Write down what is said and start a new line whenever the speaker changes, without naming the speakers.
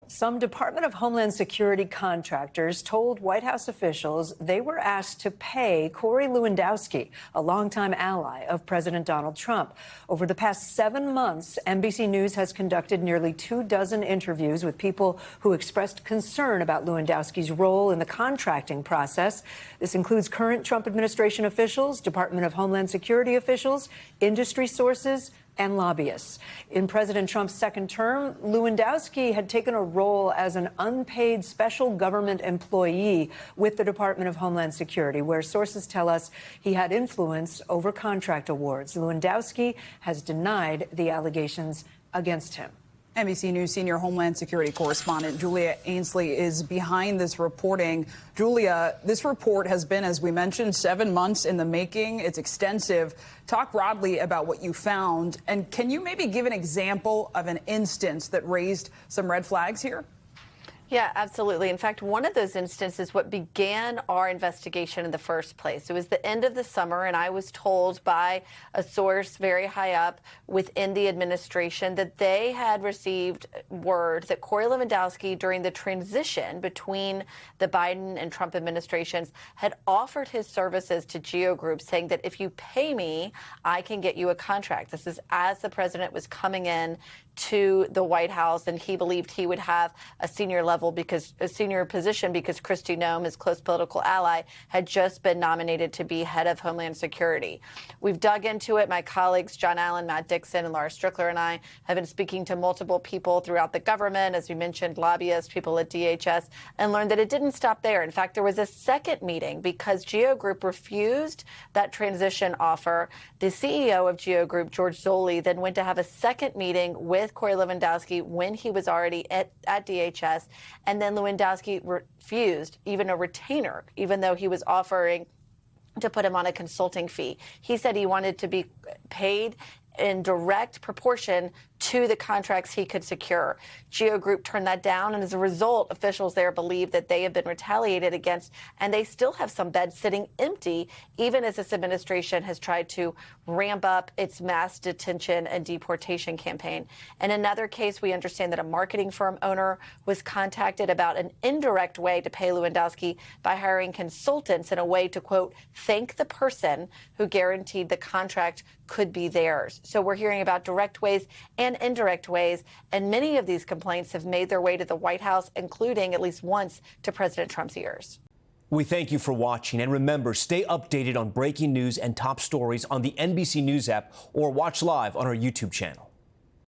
Some Department of Homeland Security contractors told White House officials they were asked to pay Corey Lewandowski, a longtime ally of President Donald Trump. Over the past 7 months, NBC News has conducted nearly 24 interviews with people who expressed concern about Lewandowski's role in the contracting process. This includes current Trump administration officials, Department of Homeland Security officials, industry sources, and lobbyists. In President Trump's second term, Lewandowski had taken a role as an unpaid special government employee with the Department of Homeland Security, where sources tell us he had influence over contract awards. Lewandowski has denied the allegations against him.
NBC News senior Homeland Security correspondent Julia Ainsley is behind this reporting. Julia, this report has been, as we mentioned, 7 months in the making. It's extensive. Talk broadly about what you found. And can you maybe give an example of an instance that raised some red flags here?
Yeah, absolutely. In fact, one of those instances, what began our investigation in the first place. It was the end of the summer, and I was told by a source very high up within the administration that they had received word that Corey Lewandowski, during the transition between the Biden and Trump administrations, had offered his services to Geo Group, saying that if you pay me, I can get you a contract. This is as the president was coming in to the White House, and he believed he would have a senior position because Kristi Noem, his close political ally, had just been nominated to be head of Homeland Security. We've dug into it. My colleagues John Allen, Matt Dixon, and Laura Strickler and I have been speaking to multiple people throughout the government, as we mentioned, lobbyists, people at DHS, and learned that it didn't stop there. In fact, there was a second meeting because Geo Group refused that transition offer. The CEO of Geo Group, George Zolli, then went to have a second meeting with Corey Lewandowski when he was already at DHS, and then Lewandowski refused even a retainer, even though he was offering to put him on a consulting fee. He said he wanted to be paid in direct proportion to the contracts he could secure. Geo Group turned that down, and as a result, officials there believe that they have been retaliated against, and they still have some beds sitting empty, even as this administration has tried to ramp up its mass detention and deportation campaign. In another case, we understand that a marketing firm owner was contacted about an indirect way to pay Lewandowski by hiring consultants in a way to, quote, thank the person who guaranteed the contract could be theirs. So we're hearing about direct ways and indirect ways, and many of these complaints have made their way to the White House, including at least once to President Trump's ears.
We thank you for watching, and remember, stay updated on breaking news and top stories on the NBC News app or watch live on our YouTube channel.